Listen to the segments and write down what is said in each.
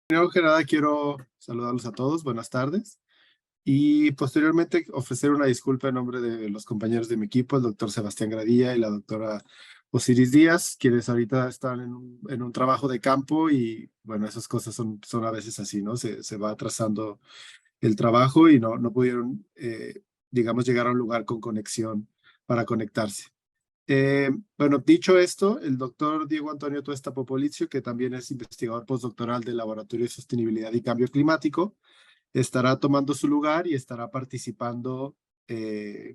Primero que nada, quiero saludarlos a todos, buenas tardes, y posteriormente ofrecer una disculpa en nombre de los compañeros de mi equipo, el doctor Sebastián Gradilla y la doctora Osiris Díaz, quienes ahorita están en un trabajo de campo y, bueno, esas cosas son a veces así, ¿no? Se va atrasando el trabajo y no pudieron, digamos, llegar a un lugar con conexión para conectarse. Eh, bueno, dicho esto, el doctor Diego Antonio Tuesta Popolizio, que también es investigador postdoctoral del Laboratorio de Sostenibilidad y Cambio Climático, estará tomando su lugar y estará participando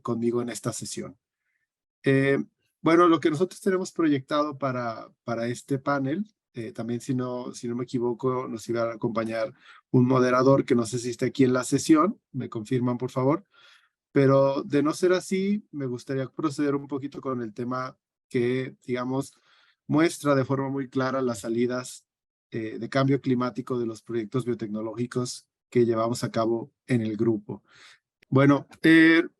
conmigo en esta sesión. Eh, bueno, lo que nosotros tenemos proyectado para este panel, también si no me equivoco, nos iba a acompañar un moderador que no sé si está aquí en la sesión, me confirman por favor. Pero de no ser así, me gustaría proceder un poquito con el tema que, digamos, muestra de forma muy clara las salidas de cambio climático de los proyectos biotecnológicos que llevamos a cabo en el grupo. Bueno,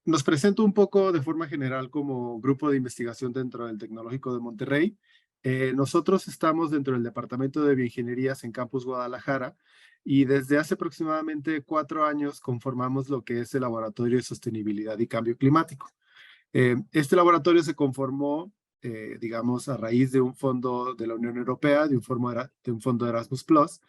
nos presento un poco de forma general como grupo de investigación dentro del Tecnológico de Monterrey. Nosotros estamos dentro del Departamento de Bioingenierías en Campus Guadalajara y desde hace aproximadamente 4 años conformamos lo que es el Laboratorio de Sostenibilidad y Cambio Climático. Este laboratorio se conformó, digamos, a raíz de un fondo de la Unión Europea, de un fondo Erasmus Plus,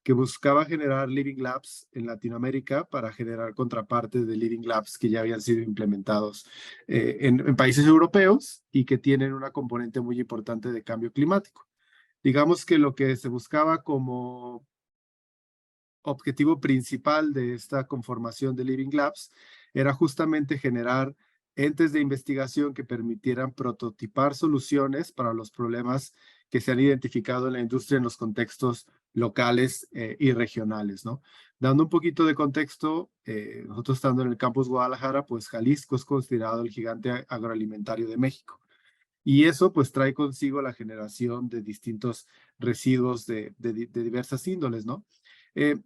que buscaba generar Living Labs en Latinoamérica para generar contrapartes de Living Labs que ya habían sido implementados en países europeos y que tienen una componente muy importante de cambio climático. Digamos que lo que se buscaba como objetivo principal de esta conformación de Living Labs era justamente generar entes de investigación que permitieran prototipar soluciones para los problemas que se han identificado en la industria en los contextos locales y regionales, ¿no? Dando un poquito de contexto, nosotros estando en el campus Guadalajara, pues Jalisco es considerado el gigante agroalimentario de México. Y eso pues trae consigo la generación de distintos residuos de diversas índoles, ¿no? Eh,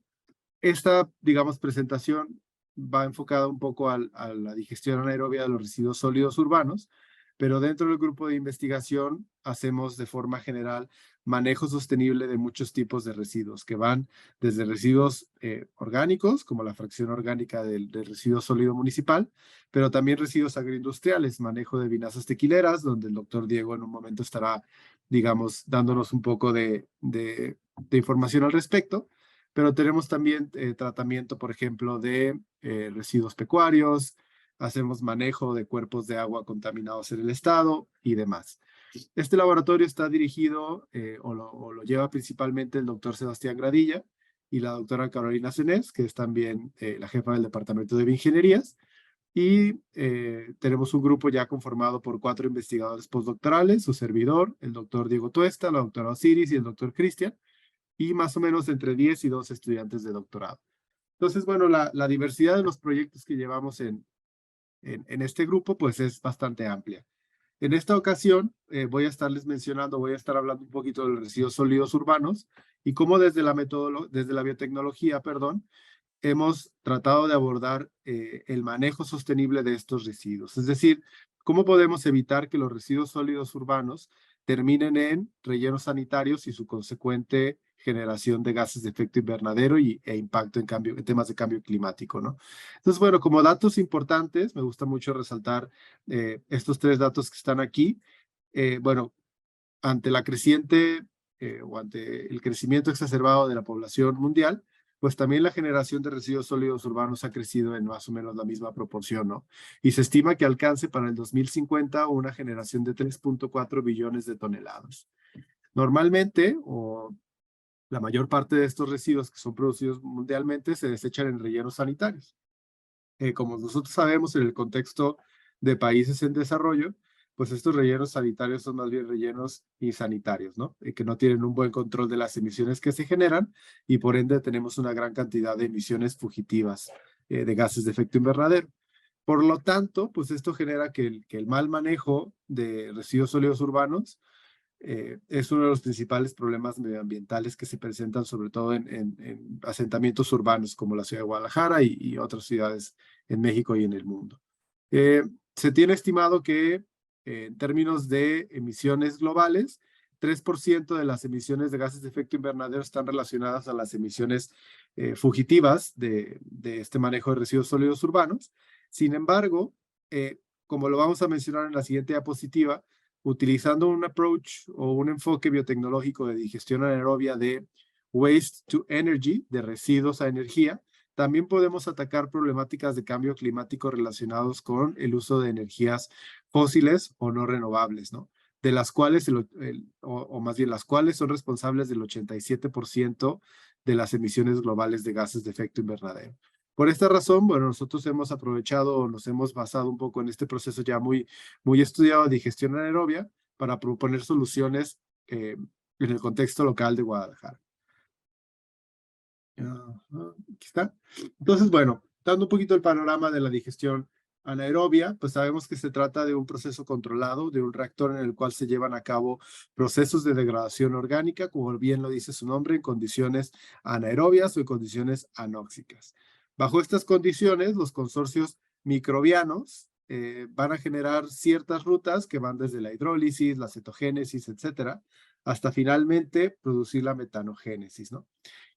Esta, digamos, presentación va enfocada un poco a la digestión anaerobia de los residuos sólidos urbanos, pero dentro del grupo de investigación hacemos de forma general manejo sostenible de muchos tipos de residuos, que van desde residuos orgánicos, como la fracción orgánica del residuo sólido municipal, pero también residuos agroindustriales, manejo de vinazas tequileras, donde el doctor Diego en un momento estará, digamos, dándonos un poco de información al respecto, pero tenemos también tratamiento, por ejemplo, de residuos pecuarios, hacemos manejo de cuerpos de agua contaminados en el estado y demás. Este laboratorio está dirigido o lo lleva principalmente el doctor Sebastián Gradilla y la doctora Carolina Senés, que es también la jefa del Departamento de Bioingenierías. Y tenemos un grupo ya conformado por 4 investigadores postdoctorales, su servidor, el doctor Diego Tuesta, la doctora Osiris y el doctor Cristian, y más o menos entre 10 y 12 estudiantes de doctorado. Entonces, bueno, la diversidad de los proyectos que llevamos en este grupo, pues es bastante amplia. En esta ocasión voy a estar hablando un poquito de los residuos sólidos urbanos y cómo desde la biotecnología, perdón, hemos tratado de abordar el manejo sostenible de estos residuos. Es decir, cómo podemos evitar que los residuos sólidos urbanos terminen en rellenos sanitarios y su consecuente generación de gases de efecto invernadero e impacto en temas de cambio climático, ¿no? Entonces, bueno, como datos importantes, me gusta mucho resaltar estos 3 datos que están aquí. Bueno, ante la creciente o ante el crecimiento exacerbado de la población mundial, pues también la generación de residuos sólidos urbanos ha crecido en más o menos la misma proporción, ¿no? Y se estima que alcance para el 2050 una generación de 3.4 billones de toneladas. Normalmente, o la mayor parte de estos residuos que son producidos mundialmente se desechan en rellenos sanitarios. Como nosotros sabemos, en el contexto de países en desarrollo, pues estos rellenos sanitarios son más bien rellenos insanitarios, ¿no? Que no tienen un buen control de las emisiones que se generan y por ende tenemos una gran cantidad de emisiones fugitivas de gases de efecto invernadero. Por lo tanto, pues esto genera que el mal manejo de residuos sólidos urbanos es uno de los principales problemas medioambientales que se presentan sobre todo en asentamientos urbanos como la ciudad de Guadalajara y otras ciudades en México y en el mundo. Se tiene estimado que en términos de emisiones globales, 3% de las emisiones de gases de efecto invernadero están relacionadas a las emisiones fugitivas de este manejo de residuos sólidos urbanos. Sin embargo, como lo vamos a mencionar en la siguiente diapositiva, utilizando un approach o un enfoque biotecnológico de digestión anaerobia de waste to energy, de residuos a energía, también podemos atacar problemáticas de cambio climático relacionados con el uso de energías fósiles o no renovables, ¿no? De las cuales, o más bien las cuales son responsables del 87% de las emisiones globales de gases de efecto invernadero. Por esta razón, bueno, nosotros hemos aprovechado, nos hemos basado un poco en este proceso ya muy estudiado de digestión anaerobia para proponer soluciones en el contexto local de Guadalajara. Aquí está. Entonces, bueno, dando un poquito el panorama de la digestión anaerobia, pues sabemos que se trata de un proceso controlado, de un reactor en el cual se llevan a cabo procesos de degradación orgánica, como bien lo dice su nombre, en condiciones anaerobias o en condiciones anóxicas. Bajo estas condiciones, los consorcios microbianos van a generar ciertas rutas que van desde la hidrólisis, la cetogénesis, etcétera, hasta finalmente producir la metanogénesis, ¿no?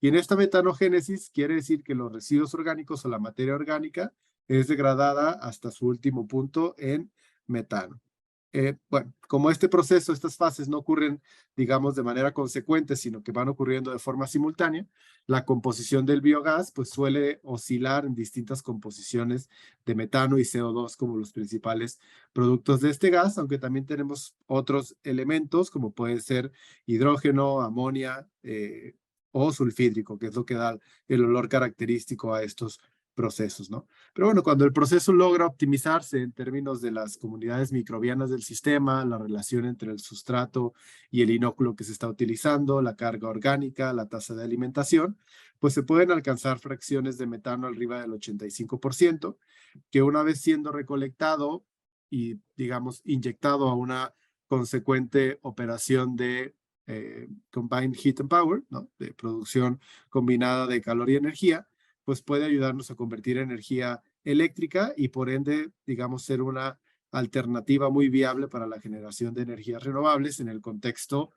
Y en esta metanogénesis quiere decir que los residuos orgánicos o la materia orgánica es degradada hasta su último punto en metano. Bueno, como este proceso, estas fases no ocurren, digamos, de manera consecuente, sino que van ocurriendo de forma simultánea, la composición del biogás pues suele oscilar en distintas composiciones de metano y CO2 como los principales productos de este gas, aunque también tenemos otros elementos como puede ser hidrógeno, amonia o sulfídrico, que es lo que da el olor característico a estos procesos, ¿no? Pero bueno, cuando el proceso logra optimizarse en términos de las comunidades microbianas del sistema, la relación entre el sustrato y el inóculo que se está utilizando, la carga orgánica, la tasa de alimentación, pues se pueden alcanzar fracciones de metano arriba del 85%, que una vez siendo recolectado y, digamos, inyectado a una consecuente operación de Combined Heat and Power, ¿no? De producción combinada de calor y energía, pues puede ayudarnos a convertir energía eléctrica y por ende, digamos, ser una alternativa muy viable para la generación de energías renovables en el contexto,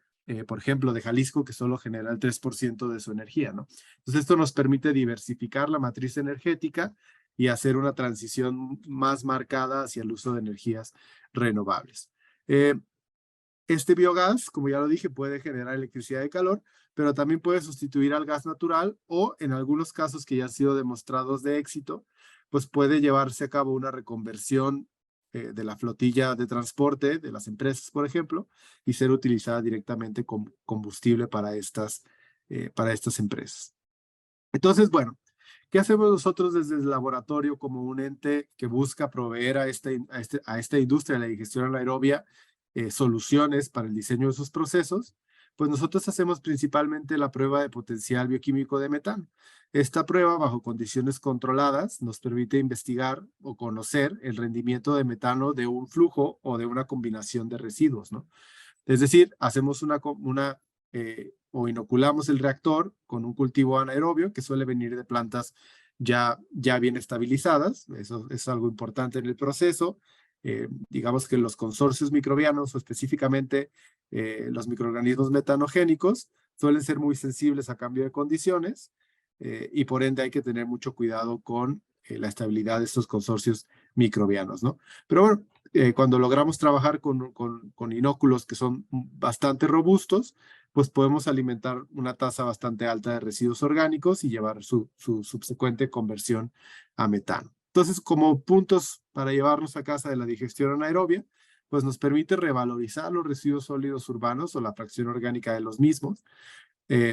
por ejemplo, de Jalisco, que solo genera el 3% de su energía, ¿no? Entonces, esto nos permite diversificar la matriz energética y hacer una transición más marcada hacia el uso de energías renovables. Este biogás, como ya lo dije, puede generar electricidad y calor, pero también puede sustituir al gas natural o, en algunos casos que ya han sido demostrados de éxito, pues puede llevarse a cabo una reconversión de la flotilla de transporte de las empresas, por ejemplo, y ser utilizada directamente como combustible para estas empresas. Entonces, bueno, ¿qué hacemos nosotros desde el laboratorio como un ente que busca proveer a esta industria de la digestión anaerobia soluciones para el diseño de sus procesos? Pues nosotros hacemos principalmente la prueba de potencial bioquímico de metano. Esta prueba, bajo condiciones controladas, nos permite investigar o conocer el rendimiento de metano de un flujo o de una combinación de residuos, ¿no? Es decir, hacemos o inoculamos el reactor con un cultivo anaerobio que suele venir de plantas ya bien estabilizadas. Eso es algo importante en el proceso. Digamos que los consorcios microbianos o específicamente los microorganismos metanogénicos suelen ser muy sensibles a cambio de condiciones y por ende hay que tener mucho cuidado con la estabilidad de estos consorcios microbianos, ¿no? Pero bueno, cuando logramos trabajar con inóculos que son bastante robustos, pues podemos alimentar una tasa bastante alta de residuos orgánicos y llevar su subsecuente conversión a metano. Entonces, como puntos para llevarnos a casa de la digestión anaerobia, pues nos permite revalorizar los residuos sólidos urbanos o la fracción orgánica de los mismos,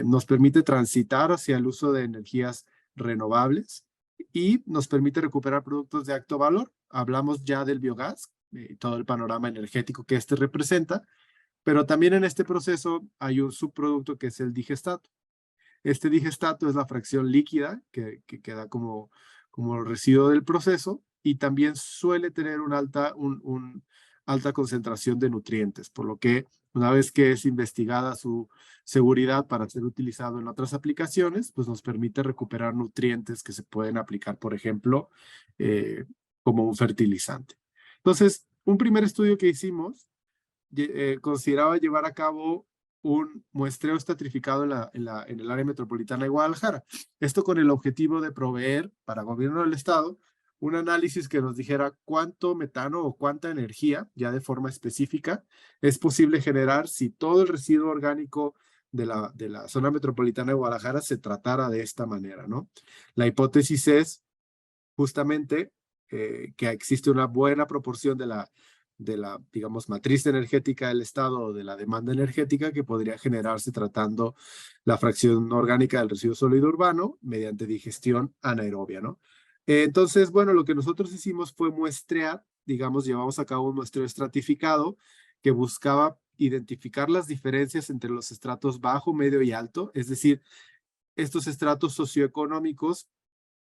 nos permite transitar hacia el uso de energías renovables y nos permite recuperar productos de alto valor. Hablamos ya del biogás, todo el panorama energético que este representa, pero también en este proceso hay un subproducto que es el digestato. Este digestato es la fracción líquida que queda como residuo del proceso y también suele tener una alta concentración de nutrientes, por lo que una vez que es investigada su seguridad para ser utilizado en otras aplicaciones, pues nos permite recuperar nutrientes que se pueden aplicar, por ejemplo, como un fertilizante. Entonces, un primer estudio que hicimos consideraba llevar a cabo un muestreo estratificado en el área metropolitana de Guadalajara. Esto con el objetivo de proveer para gobierno del estado un análisis que nos dijera cuánto metano o cuánta energía, ya de forma específica, es posible generar si todo el residuo orgánico de la zona metropolitana de Guadalajara se tratara de esta manera, ¿no? La hipótesis es justamente que existe una buena proporción de la, digamos, matriz energética del Estado o de la demanda energética que podría generarse tratando la fracción orgánica del residuo sólido urbano mediante digestión anaerobia, ¿no? Entonces, bueno, lo que nosotros hicimos fue muestrear, digamos, llevamos a cabo un muestreo estratificado que buscaba identificar las diferencias entre los estratos bajo, medio y alto, es decir, estos estratos socioeconómicos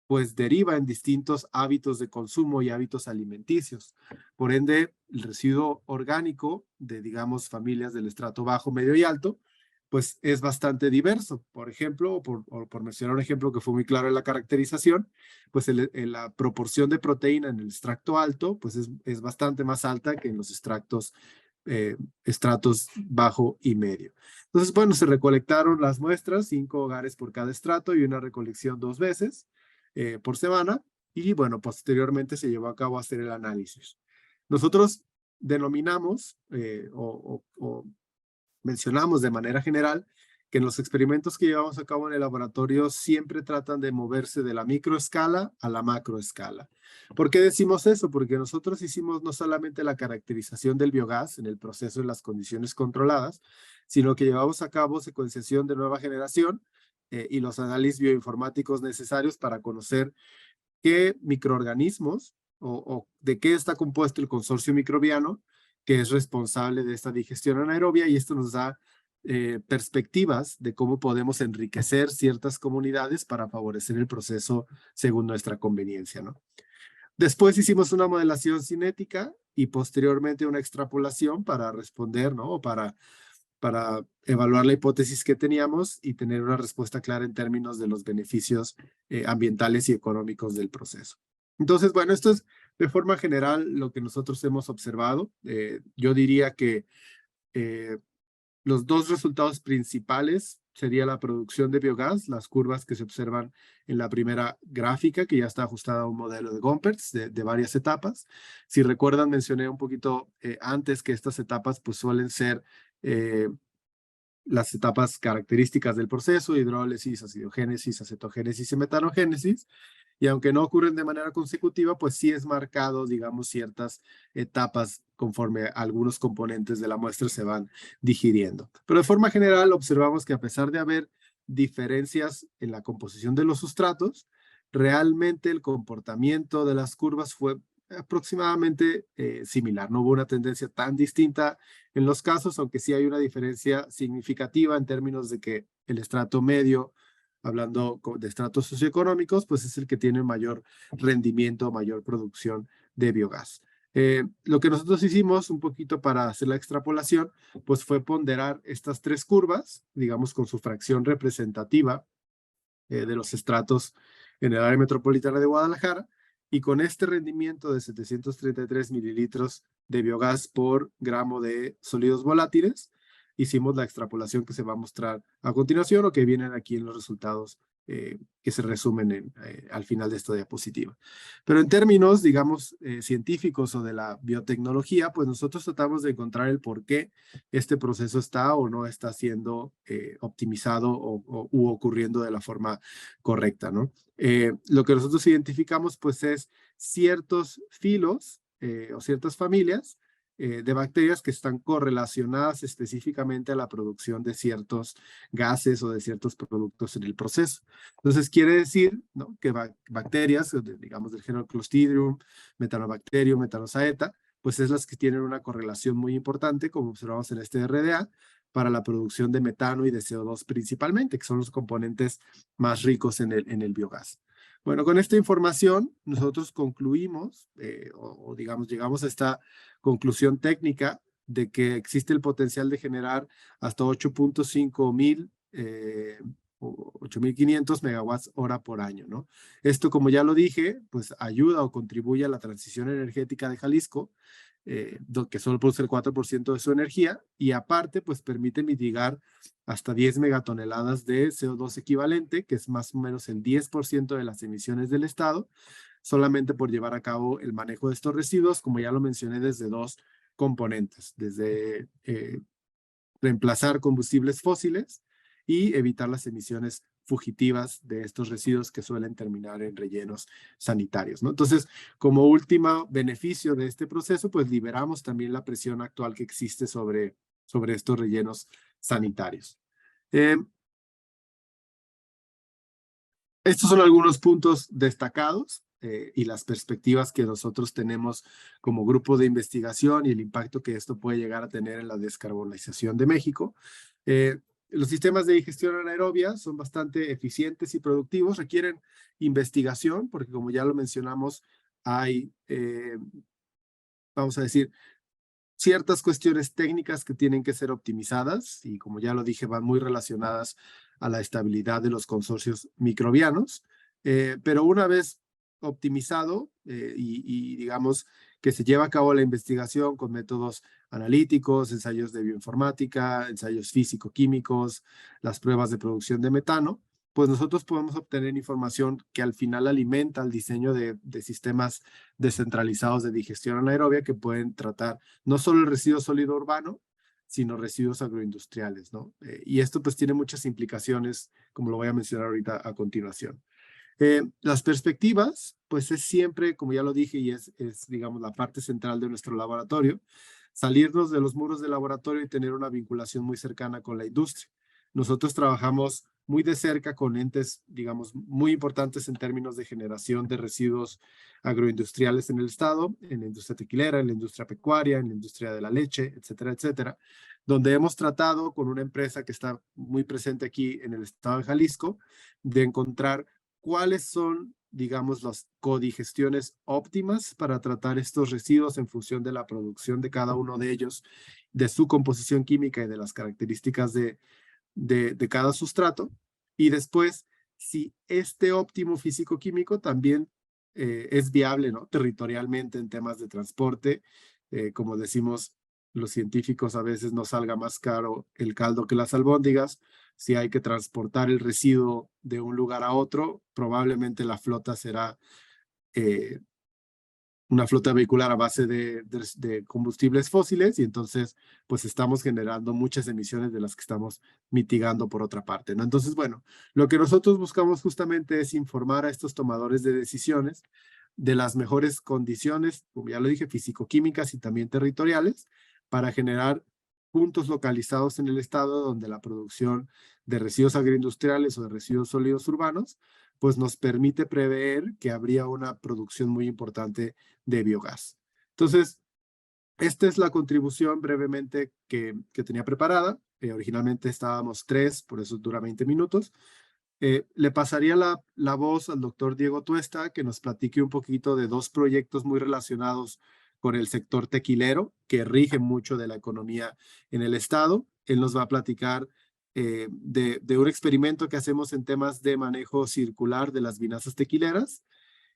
pues deriva en distintos hábitos de consumo y hábitos alimenticios. Por ende, el residuo orgánico de, digamos, familias del estrato bajo, medio y alto, pues es bastante diverso. Por ejemplo, o por mencionar un ejemplo que fue muy claro en la caracterización, pues la proporción de proteína en el extracto alto, pues es bastante más alta que en los estratos bajo y medio. Entonces, bueno, se recolectaron las muestras, 5 hogares por cada estrato y una recolección 2 veces por semana, y bueno, posteriormente se llevó a cabo hacer el análisis. Nosotros denominamos o mencionamos de manera general que en los experimentos que llevamos a cabo en el laboratorio siempre tratan de moverse de la microescala a la macroescala. ¿Por qué decimos eso? Porque nosotros hicimos no solamente la caracterización del biogás en el proceso en las condiciones controladas, sino que llevamos a cabo secuenciación de nueva generación y los análisis bioinformáticos necesarios para conocer qué microorganismos o de qué está compuesto el consorcio microbiano que es responsable de esta digestión anaerobia, y esto nos da perspectivas de cómo podemos enriquecer ciertas comunidades para favorecer el proceso según nuestra conveniencia, ¿no? Después hicimos una modelación cinética y posteriormente una extrapolación para responder, ¿no? O para evaluar la hipótesis que teníamos y tener una respuesta clara en términos de los beneficios ambientales y económicos del proceso. Entonces, bueno, esto es de forma general lo que nosotros hemos observado. Yo diría que los dos resultados principales sería la producción de biogás, las curvas que se observan en la primera gráfica, que ya está ajustada a un modelo de Gompertz de varias etapas. Si recuerdan, mencioné un poquito antes que estas etapas pues suelen ser las etapas características del proceso: hidrólisis, acidogénesis, acetogénesis y metanogénesis. Y aunque no ocurren de manera consecutiva, pues sí es marcado, digamos, ciertas etapas conforme algunos componentes de la muestra se van digiriendo. Pero de forma general observamos que a pesar de haber diferencias en la composición de los sustratos, realmente el comportamiento de las curvas fue aproximadamente similar. No hubo una tendencia tan distinta en los casos, aunque sí hay una diferencia significativa en términos de que el estrato medio, hablando de estratos socioeconómicos, pues es el que tiene mayor rendimiento, mayor producción de biogás. Lo que nosotros hicimos un poquito para hacer la extrapolación, pues fue ponderar estas tres curvas, digamos, con su fracción representativa de los estratos en el área metropolitana de Guadalajara, y con este rendimiento de 733 mililitros de biogás por gramo de sólidos volátiles, hicimos la extrapolación que se va a mostrar a continuación o que vienen aquí en los resultados que se resumen al final de esta diapositiva. Pero en términos, digamos, científicos o de la biotecnología, pues nosotros tratamos de encontrar el por qué este proceso está o no está siendo optimizado u ocurriendo de la forma correcta, ¿no? Lo que nosotros identificamos, pues, es ciertos filos o ciertas familias de bacterias que están correlacionadas específicamente a la producción de ciertos gases o de ciertos productos en el proceso. Entonces, quiere decir, ¿no?, que bacterias, digamos, del género Clostridium, Metanobacterium, Metanosaeta, pues es las que tienen una correlación muy importante, como observamos en este RDA, para la producción de metano y de CO2 principalmente, que son los componentes más ricos en el biogás. Bueno, con esta información nosotros concluimos, o digamos, llegamos a esta conclusión técnica de que existe el potencial de generar hasta 8.5 mil, 8.500 megawatts hora por año, ¿no? Esto, como ya lo dije, pues ayuda o contribuye a la transición energética de Jalisco, que solo produce el 4% de su energía, y aparte pues permite mitigar hasta 10 megatoneladas de CO2 equivalente, que es más o menos el 10% de las emisiones del estado, solamente por llevar a cabo el manejo de estos residuos, como ya lo mencioné, desde dos componentes, desde reemplazar combustibles fósiles y evitar las emisiones fugitivas de estos residuos que suelen terminar en rellenos sanitarios, ¿no? Entonces, como último beneficio de este proceso, pues liberamos también la presión actual que existe sobre estos rellenos sanitarios. Estos son algunos puntos destacados y las perspectivas que nosotros tenemos como grupo de investigación y el impacto que esto puede llegar a tener en la descarbonización de México. Los sistemas de digestión anaerobia son bastante eficientes y productivos, requieren investigación porque, como ya lo mencionamos, hay, vamos a decir, ciertas cuestiones técnicas que tienen que ser optimizadas y, como ya lo dije, van muy relacionadas a la estabilidad de los consorcios microbianos, pero una vez optimizado y digamos que se lleva a cabo la investigación con métodos analíticos, ensayos de bioinformática, ensayos físico-químicos, las pruebas de producción de metano, pues nosotros podemos obtener información que al final alimenta el diseño de sistemas descentralizados de digestión anaerobia que pueden tratar no solo el residuo sólido urbano, sino residuos agroindustriales, ¿no? Y esto pues tiene muchas implicaciones, como lo voy a mencionar ahorita a continuación. Las perspectivas, pues es siempre, como ya lo dije, y es, digamos, la parte central de nuestro laboratorio, salirnos de los muros del laboratorio y tener una vinculación muy cercana con la industria. Nosotros trabajamos muy de cerca con entes, digamos, muy importantes en términos de generación de residuos agroindustriales en el estado, en la industria tequilera, en la industria pecuaria, en la industria de la leche, etcétera, etcétera, donde hemos tratado con una empresa que está muy presente aquí en el estado de Jalisco, de encontrar cuáles son, digamos, las codigestiones óptimas para tratar estos residuos en función de la producción de cada uno de ellos, de su composición química y de las características de cada sustrato. Y después, si este óptimo físico-químico también es viable, ¿no? Territorialmente en temas de transporte, como decimos los científicos, a veces nos salga más caro el caldo que las albóndigas. Si hay que transportar el residuo de un lugar a otro, probablemente la flota será una flota vehicular a base de combustibles fósiles, y entonces pues estamos generando muchas emisiones de las que estamos mitigando por otra parte, ¿no? Entonces, bueno, lo que nosotros buscamos justamente es informar a estos tomadores de decisiones de las mejores condiciones, como ya lo dije, físico-químicas y también territoriales, para generar puntos localizados en el estado donde la producción de residuos agroindustriales o de residuos sólidos urbanos pues nos permite prever que habría una producción muy importante de biogás. Entonces, esta es la contribución brevemente que tenía preparada. Originalmente estábamos 3, por eso dura 20 minutos. Le pasaría la voz al doctor Diego Tuesta, que nos platique un poquito de dos proyectos muy relacionados con el sector tequilero, que rige mucho de la economía en el estado. Él nos va a platicar de un experimento que hacemos en temas de manejo circular de las vinazas tequileras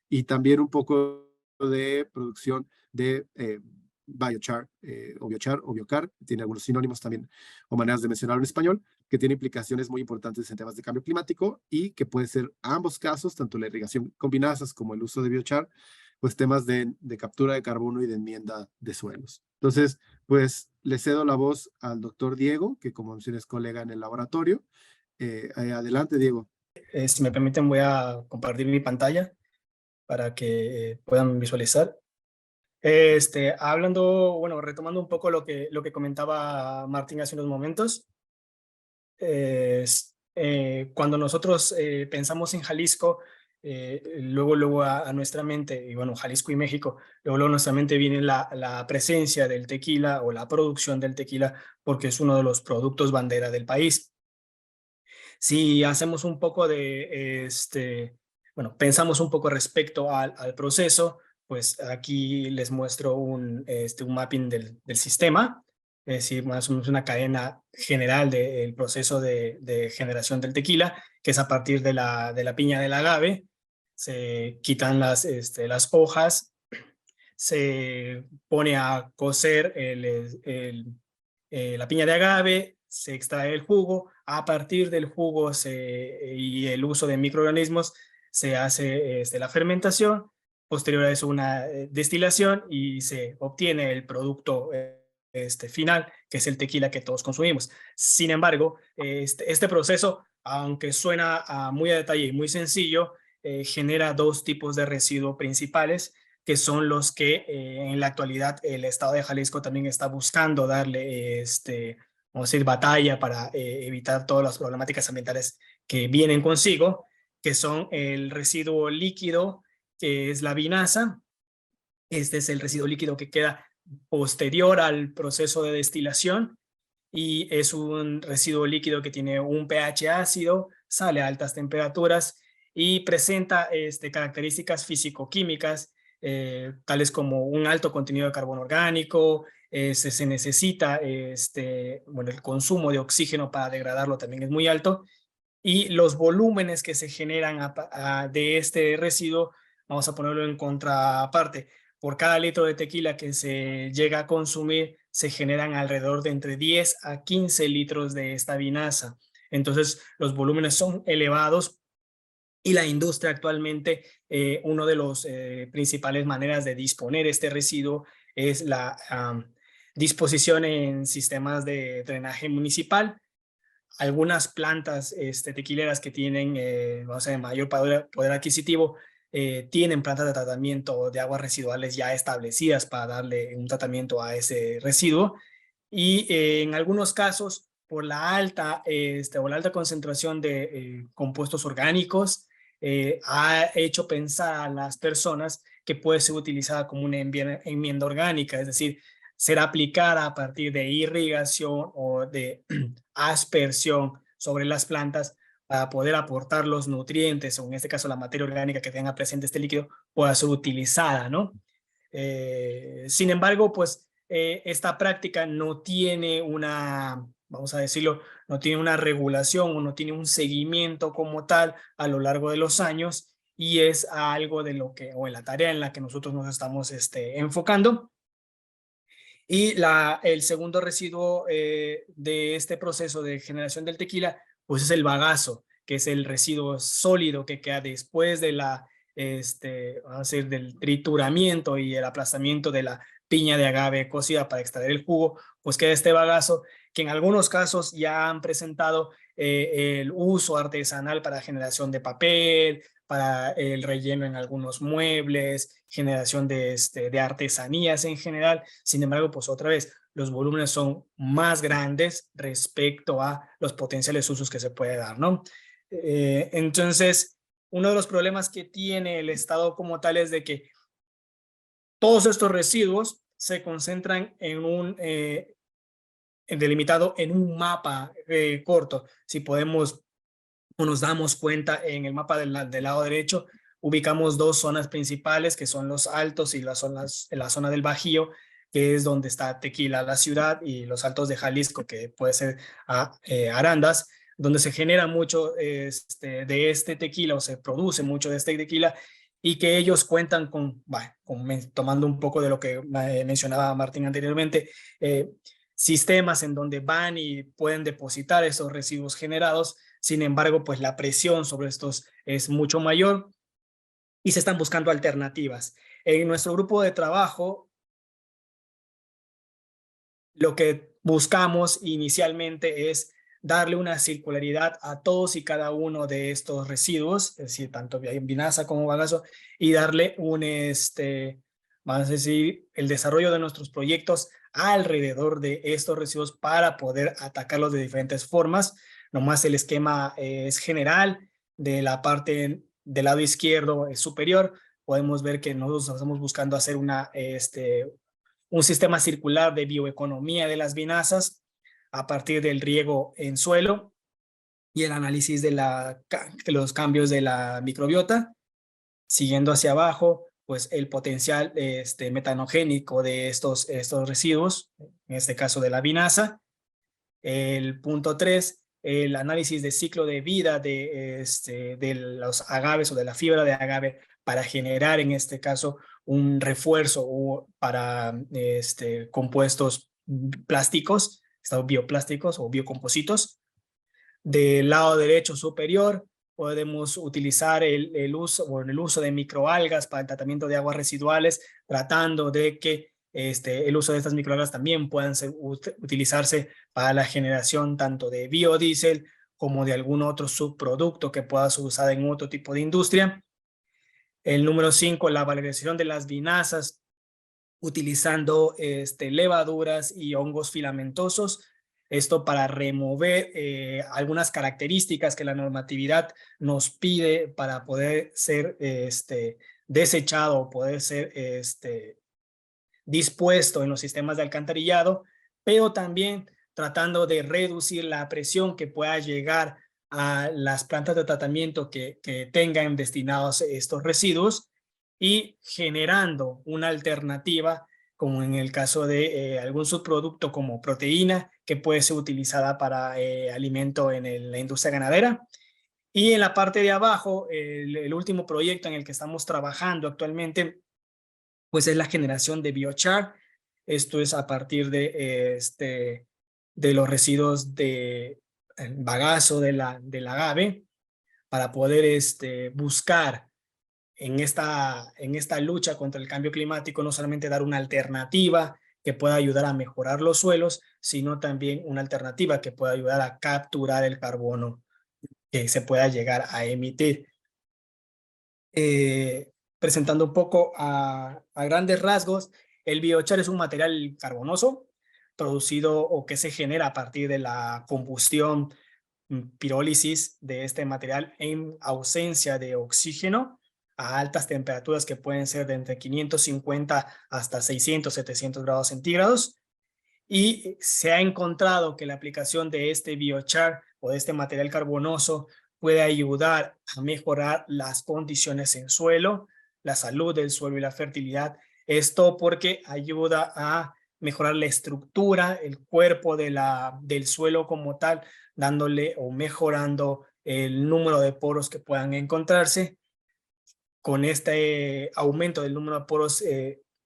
y también un poco de producción de biochar o biocar, tiene algunos sinónimos también o maneras de mencionarlo en español, que tiene implicaciones muy importantes en temas de cambio climático y que puede ser ambos casos, tanto la irrigación con vinazas como el uso de biochar, pues temas de captura de carbono y de enmienda de suelos. Entonces, pues le cedo la voz al doctor Diego, que como mencioné es colega en el laboratorio. Adelante, Diego. Si me permiten, voy a compartir mi pantalla para que puedan visualizar. Hablando, bueno, retomando un poco lo que comentaba Martín hace unos momentos, cuando nosotros pensamos en Jalisco, luego a nuestra mente, y bueno, Jalisco y México, luego a nuestra mente viene la presencia del tequila o la producción del tequila, porque es uno de los productos bandera del país. Si hacemos un poco bueno, pensamos un poco respecto al proceso, pues aquí les muestro un mapping del sistema, es decir, más o menos una cadena general del proceso de generación del tequila, que es a partir de la piña del agave. Se quitan las hojas, se pone a cocer la piña de agave, se extrae el jugo, a partir del jugo y el uso de microorganismos se hace la fermentación, posterior a eso una destilación y se obtiene el producto final, que es el tequila que todos consumimos. Sin embargo, este proceso, aunque suena muy a detalle y muy sencillo, genera dos tipos de residuos principales, que son los que en la actualidad el Estado de Jalisco también está buscando darle, vamos a decir, batalla para evitar todas las problemáticas ambientales que vienen consigo, que son el residuo líquido, que es la vinaza. Este es el residuo líquido que queda posterior al proceso de destilación y es un residuo líquido que tiene un pH ácido, sale a altas temperaturas y presenta características físico-químicas, tales como un alto contenido de carbono orgánico, se necesita, bueno, el consumo de oxígeno para degradarlo también es muy alto, y los volúmenes que se generan de este residuo, vamos a ponerlo en contraparte. Por cada litro de tequila que se llega a consumir, se generan alrededor de entre 10 a 15 litros de esta vinaza. Entonces, los volúmenes son elevados y la industria actualmente, uno de los principales maneras de disponer este residuo es la disposición en sistemas de drenaje municipal. Algunas plantas tequileras que tienen, vamos a ver, mayor poder adquisitivo, tienen plantas de tratamiento de aguas residuales ya establecidas para darle un tratamiento a ese residuo. Y en algunos casos, por la alta, o la alta concentración de compuestos orgánicos, ha hecho pensar a las personas que puede ser utilizada como una enmienda orgánica, es decir, ser aplicada a partir de irrigación o de aspersión sobre las plantas para poder aportar los nutrientes, o en este caso la materia orgánica que tenga presente este líquido, pueda ser utilizada, ¿no? Sin embargo, pues esta práctica no tiene una, vamos a decirlo, no tiene una regulación o no tiene un seguimiento como tal a lo largo de los años, y es algo de lo que, o en la tarea en la que nosotros nos estamos enfocando. Y el segundo residuo de este proceso de generación del tequila, pues es el bagazo, que es el residuo sólido que queda después de vamos a decir, del trituramiento y el aplastamiento de la piña de agave cocida para extraer el jugo, pues queda este bagazo que en algunos casos ya han presentado el uso artesanal para generación de papel, para el relleno en algunos muebles, generación de artesanías en general. Sin embargo, pues otra vez, los volúmenes son más grandes respecto a los potenciales usos que se puede dar, ¿no? Entonces, uno de los problemas que tiene el Estado como tal es de que todos estos residuos se concentran en un delimitado en un mapa corto. Si podemos o nos damos cuenta en el mapa del lado derecho, ubicamos dos zonas principales que son los Altos y la zona del Bajío, que es donde está Tequila, la ciudad, y los Altos de Jalisco, que puede ser Arandas, donde se genera mucho de este tequila, o se produce mucho de este tequila, y que ellos cuentan tomando un poco de lo que mencionaba Martín anteriormente, sistemas en donde van y pueden depositar esos residuos generados. Sin embargo, pues la presión sobre estos es mucho mayor y se están buscando alternativas. En nuestro grupo de trabajo, lo que buscamos inicialmente es darle una circularidad a todos y cada uno de estos residuos, es decir, tanto vinaza como bagazo, y darle vamos a decir, el desarrollo de nuestros proyectos alrededor de estos residuos para poder atacarlos de diferentes formas. Nomás el esquema es general. De la parte del lado izquierdo superior, podemos ver que nosotros estamos buscando hacer un sistema circular de bioeconomía de las vinazas a partir del riego en suelo y el análisis de los cambios de la microbiota. Siguiendo hacia abajo, pues el potencial metanogénico de estos residuos, en este caso de la vinaza. El punto 3, el análisis de ciclo de vida de los agaves o de la fibra de agave para generar en este caso un refuerzo o para compuestos plásticos, estos bioplásticos o biocompositos. Del lado derecho superior podemos utilizar el uso de microalgas para el tratamiento de aguas residuales, tratando de que el uso de estas microalgas también puedan utilizarse para la generación tanto de biodiesel como de algún otro subproducto que pueda ser usado en otro tipo de industria. El número 5, la valorización de las vinazas utilizando levaduras y hongos filamentosos. Esto para remover algunas características que la normatividad nos pide para poder ser desechado o poder ser dispuesto en los sistemas de alcantarillado, pero también tratando de reducir la presión que pueda llegar a las plantas de tratamiento que tengan destinados estos residuos y generando una alternativa, como en el caso de algún subproducto como proteína, que puede ser utilizada para alimento en la industria ganadera. Y en la parte de abajo, el último proyecto en el que estamos trabajando actualmente, pues es la generación de biochar. Esto es a partir de los residuos de bagazo del agave, para poder buscar en esta lucha contra el cambio climático no solamente dar una alternativa que pueda ayudar a mejorar los suelos, sino también una alternativa que pueda ayudar a capturar el carbono que se pueda llegar a emitir. Presentando un poco a grandes rasgos, el biochar es un material carbonoso producido o que se genera a partir de la combustión, pirólisis de este material en ausencia de oxígeno a altas temperaturas que pueden ser de entre 550 hasta 600, 700 grados centígrados. Y se ha encontrado que la aplicación de este biochar o de este material carbonoso puede ayudar a mejorar las condiciones en suelo, la salud del suelo y la fertilidad. Esto porque ayuda a mejorar la estructura, el cuerpo del suelo como tal, dándole o mejorando el número de poros que puedan encontrarse. Con este aumento del número de poros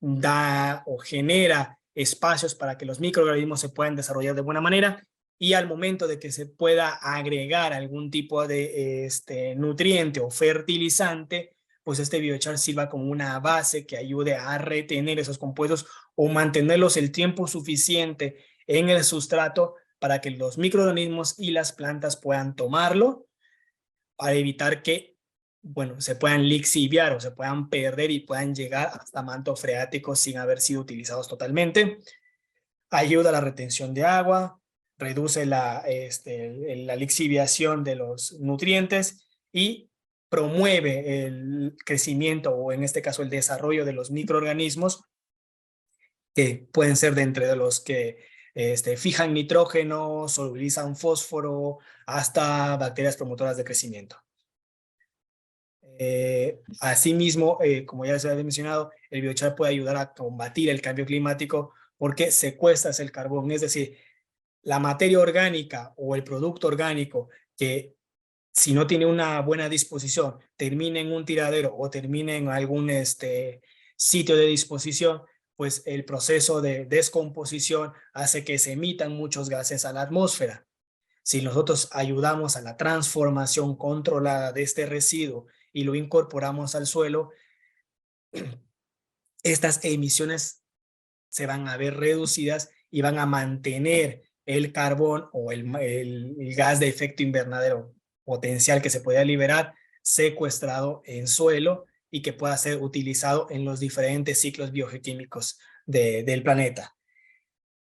da o genera espacios para que los microorganismos se puedan desarrollar de buena manera, y al momento de que se pueda agregar algún tipo de nutriente o fertilizante, pues este biochar sirva como una base que ayude a retener esos compuestos o mantenerlos el tiempo suficiente en el sustrato para que los microorganismos y las plantas puedan tomarlo, para evitar que se puedan lixiviar o se puedan perder y puedan llegar hasta mantos freáticos sin haber sido utilizados totalmente. Ayuda a la retención de agua, reduce la lixiviación de los nutrientes y promueve el crecimiento o en este caso el desarrollo de los microorganismos que pueden ser de entre los que fijan nitrógeno, solubilizan fósforo, hasta bacterias promotoras de crecimiento. Asimismo, como ya se había mencionado, el biochar puede ayudar a combatir el cambio climático porque secuestra el carbón, es decir, la materia orgánica o el producto orgánico que, si no tiene una buena disposición, termina en un tiradero o termina en algún sitio de disposición, pues el proceso de descomposición hace que se emitan muchos gases a la atmósfera. Si nosotros ayudamos a la transformación controlada de este residuo y lo incorporamos al suelo, estas emisiones se van a ver reducidas y van a mantener el carbón o el gas de efecto invernadero potencial que se pueda liberar secuestrado en suelo y que pueda ser utilizado en los diferentes ciclos biogeoquímicos del planeta.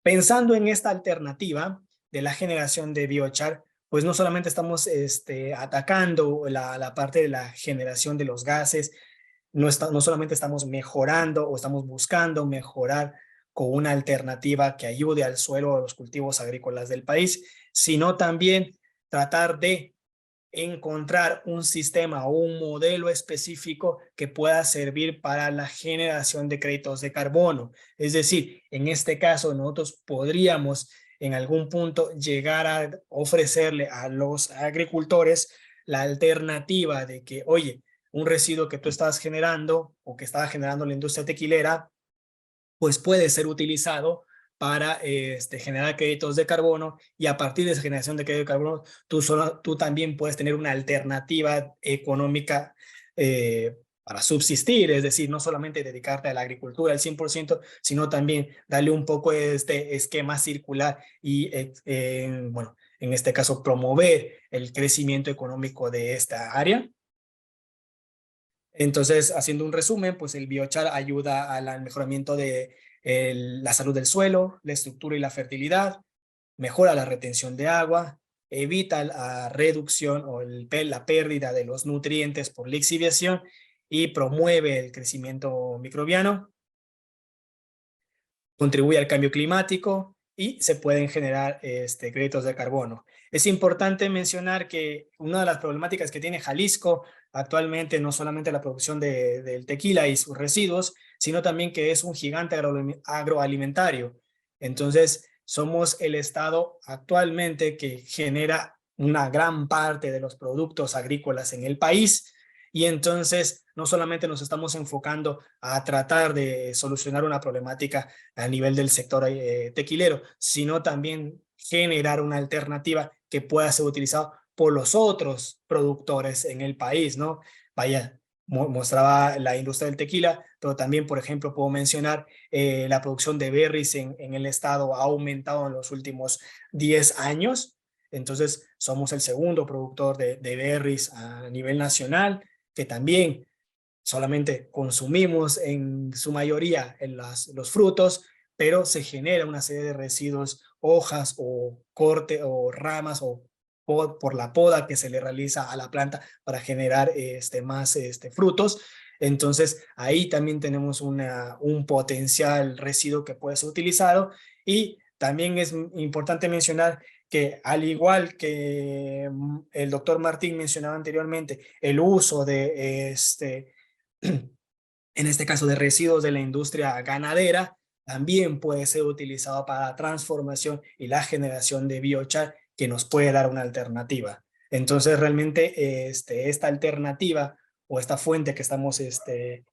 Pensando en esta alternativa de la generación de biochar, pues no solamente estamos atacando la parte de la generación de los gases, no solamente estamos mejorando o estamos buscando mejorar con una alternativa que ayude al suelo o a los cultivos agrícolas del país, sino también tratar de encontrar un sistema o un modelo específico que pueda servir para la generación de créditos de carbono. Es decir, en este caso nosotros podríamos en algún punto llegar a ofrecerle a los agricultores la alternativa de que, oye, un residuo que tú estás generando o que estaba generando la industria tequilera, pues puede ser utilizado para generar créditos de carbono, y a partir de esa generación de crédito de carbono, tú también puedes tener una alternativa económica para subsistir, es decir, no solamente dedicarte a la agricultura al 100%, sino también darle un poco de este esquema circular y, bueno, en este caso, promover el crecimiento económico de esta área. Entonces, haciendo un resumen, pues el biochar ayuda al mejoramiento de la salud del suelo, la estructura y la fertilidad, mejora la retención de agua, evita la reducción o la pérdida de los nutrientes por lixiviación y promueve el crecimiento microbiano, contribuye al cambio climático y se pueden generar créditos de carbono. Es importante mencionar que una de las problemáticas que tiene Jalisco actualmente no solamente la producción del tequila y sus residuos, sino también que es un gigante agroalimentario. Entonces, somos el estado actualmente que genera una gran parte de los productos agrícolas en el país, y entonces no solamente nos estamos enfocando a tratar de solucionar una problemática a nivel del sector tequilero, sino también generar una alternativa que pueda ser utilizada por los otros productores en el país, ¿no? Vaya, mostraba la industria del tequila, pero también, por ejemplo, puedo mencionar la producción de berries en el estado ha aumentado en los últimos 10 años. Entonces, somos el segundo productor de berries a nivel nacional, que también solamente consumimos en su mayoría en los frutos, pero se genera una serie de residuos, hojas o corte o ramas o por la poda que se le realiza a la planta para generar más frutos. Entonces, ahí también tenemos un potencial residuo que puede ser utilizado. Y también es importante mencionar que, al igual que el doctor Martín mencionaba anteriormente, el uso de en este caso de residuos de la industria ganadera, también puede ser utilizado para la transformación y la generación de biochar, que nos puede dar una alternativa. Entonces, realmente esta alternativa o esta fuente que estamos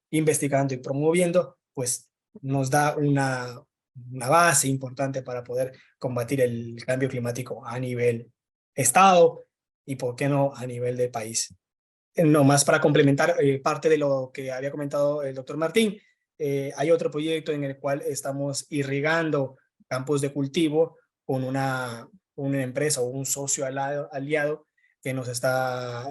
investigando y promoviendo, pues nos da una base importante para poder combatir el cambio climático a nivel estado y, por qué no, a nivel de país. No más para complementar parte de lo que había comentado el doctor Martín, hay otro proyecto en el cual estamos irrigando campos de cultivo con una empresa o un socio aliado que nos está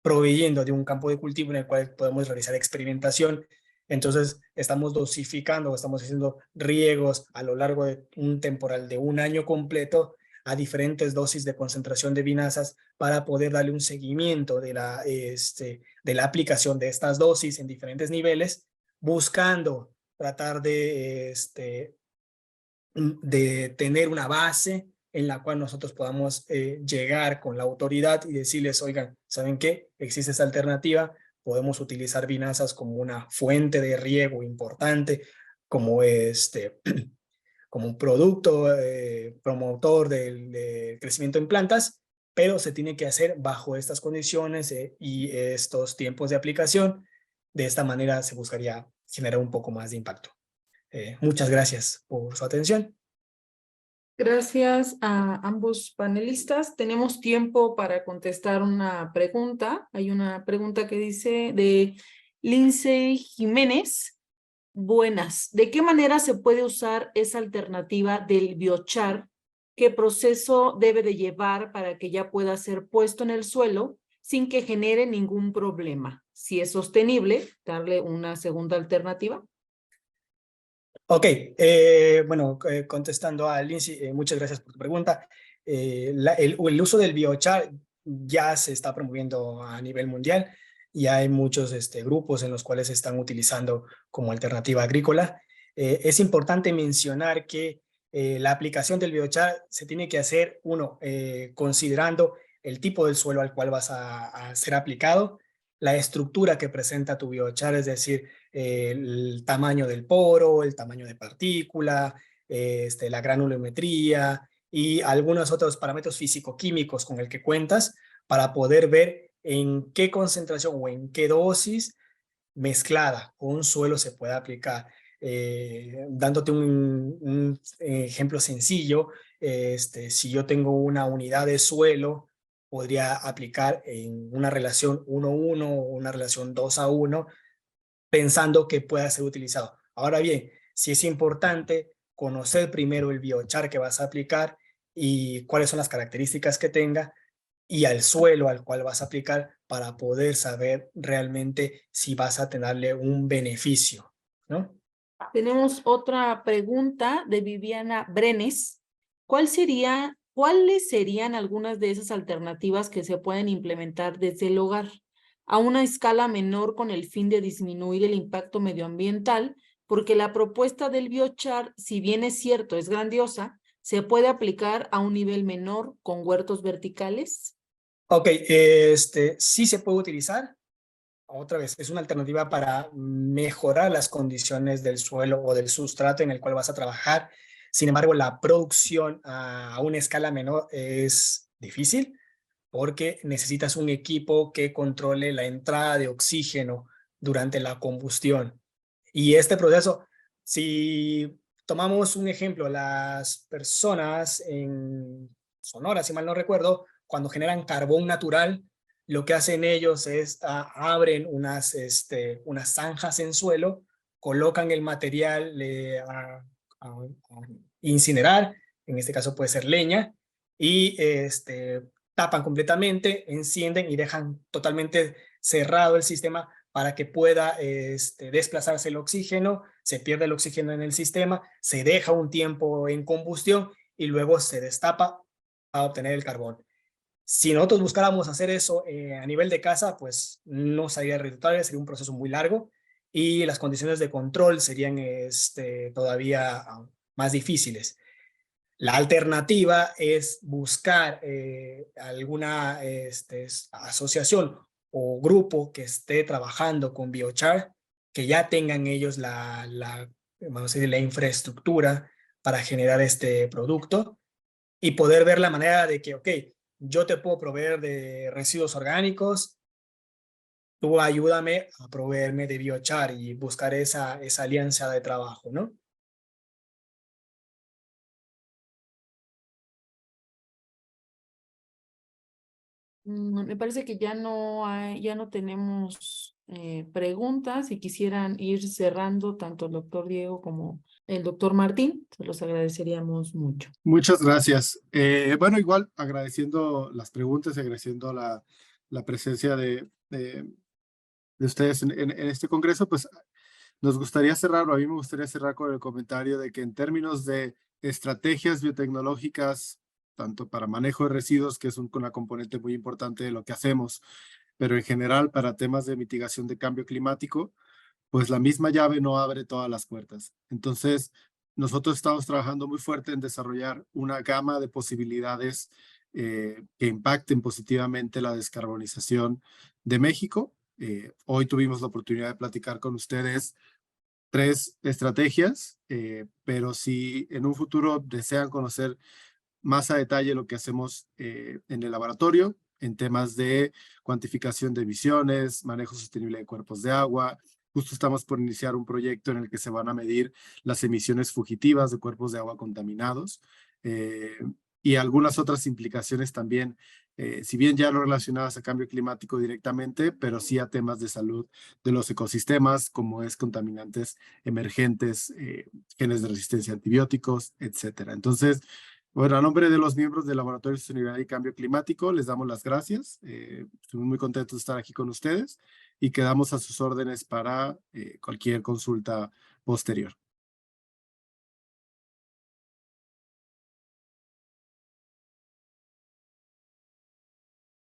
proveyendo de un campo de cultivo en el cual podemos realizar experimentación. Entonces, estamos dosificando, estamos haciendo riegos a lo largo de un temporal de un año completo a diferentes dosis de concentración de vinazas, para poder darle un seguimiento de la aplicación de estas dosis en diferentes niveles, buscando tratar de tener una base en la cual nosotros podamos llegar con la autoridad y decirles: oigan, ¿saben qué? Existe esta alternativa, podemos utilizar vinazas como una fuente de riego importante, como como un producto promotor del crecimiento en plantas, pero se tiene que hacer bajo estas condiciones y estos tiempos de aplicación. De esta manera se buscaría generar un poco más de impacto. Muchas gracias por su atención. Gracias a ambos panelistas. Tenemos tiempo para contestar una pregunta. Hay una pregunta que dice de Lindsay Jiménez. Buenas. ¿De qué manera se puede usar esa alternativa del biochar? ¿Qué proceso debe de llevar para que ya pueda ser puesto en el suelo sin que genere ningún problema? Si es sostenible, darle una segunda alternativa. Ok, bueno, contestando a Lindsay, muchas gracias por tu pregunta. El uso del biochar ya se está promoviendo a nivel mundial y hay muchos grupos en los cuales se están utilizando como alternativa agrícola. Es importante mencionar que la aplicación del biochar se tiene que hacer, considerando el tipo del suelo al cual vas a ser aplicado, la estructura que presenta tu biochar, es decir, el tamaño del poro, el tamaño de partícula, la granulometría y algunos otros parámetros físico-químicos con el que cuentas, para poder ver en qué concentración o en qué dosis mezclada con un suelo se puede aplicar. Dándote un ejemplo sencillo, si yo tengo una unidad de suelo, podría aplicar en una relación 1:1 o una relación 2:1, pensando que pueda ser utilizado. Ahora bien, sí es importante conocer primero el biochar que vas a aplicar y cuáles son las características que tenga y al suelo al cual vas a aplicar para poder saber realmente si vas a tenerle un beneficio, ¿no? Tenemos otra pregunta de Viviana Brenes. ¿Cuáles serían algunas de esas alternativas que se pueden implementar desde el hogar a una escala menor con el fin de disminuir el impacto medioambiental? Porque la propuesta del biochar, si bien es cierto, es grandiosa, se puede aplicar a un nivel menor con huertos verticales. Ok, sí se puede utilizar. Otra vez, es una alternativa para mejorar las condiciones del suelo o del sustrato en el cual vas a trabajar. Sin embargo, la producción a una escala menor es difícil porque necesitas un equipo que controle la entrada de oxígeno durante la combustión. Y este proceso, si tomamos un ejemplo, las personas en Sonora, si mal no recuerdo, cuando generan carbón natural, lo que hacen ellos es abren unas zanjas en suelo, colocan el material a incinerar, en este caso puede ser leña, y tapan completamente, encienden y dejan totalmente cerrado el sistema para que pueda desplazarse el oxígeno, se pierde el oxígeno en el sistema, se deja un tiempo en combustión y luego se destapa a obtener el carbón. Si nosotros buscáramos hacer eso a nivel de casa, pues no sería redituable, sería un proceso muy largo y las condiciones de control serían todavía más difíciles. La alternativa es buscar alguna asociación o grupo que esté trabajando con biochar, que ya tengan ellos vamos a decir, la infraestructura para generar este producto y poder ver la manera de que, ok, yo te puedo proveer de residuos orgánicos, tú ayúdame a proveerme de biochar y buscar esa alianza de trabajo, ¿no? Me parece que ya no tenemos preguntas y quisieran ir cerrando tanto el doctor Diego como el doctor Martín. Se los agradeceríamos mucho. Muchas gracias. Bueno, igual agradeciendo las preguntas, agradeciendo la presencia de ustedes en este congreso, pues nos gustaría cerrar, o a mí me gustaría cerrar con el comentario de que en términos de estrategias biotecnológicas, tanto para manejo de residuos, que es una componente muy importante de lo que hacemos, pero en general para temas de mitigación de cambio climático, pues la misma llave no abre todas las puertas. Entonces, nosotros estamos trabajando muy fuerte en desarrollar una gama de posibilidades que impacten positivamente la descarbonización de México. Hoy tuvimos la oportunidad de platicar con ustedes 3 estrategias, pero si en un futuro desean conocer más a detalle lo que hacemos en el laboratorio, en temas de cuantificación de emisiones, manejo sostenible de cuerpos de agua. Justo estamos por iniciar un proyecto en el que se van a medir las emisiones fugitivas de cuerpos de agua contaminados y algunas otras implicaciones también, si bien ya no relacionadas a cambio climático directamente, pero sí a temas de salud de los ecosistemas, como es contaminantes emergentes, genes de resistencia a antibióticos, etcétera. Entonces, bueno, a nombre de los miembros del Laboratorio de Sostenibilidad y Cambio Climático, les damos las gracias. Estamos muy contentos de estar aquí con ustedes y quedamos a sus órdenes para cualquier consulta posterior.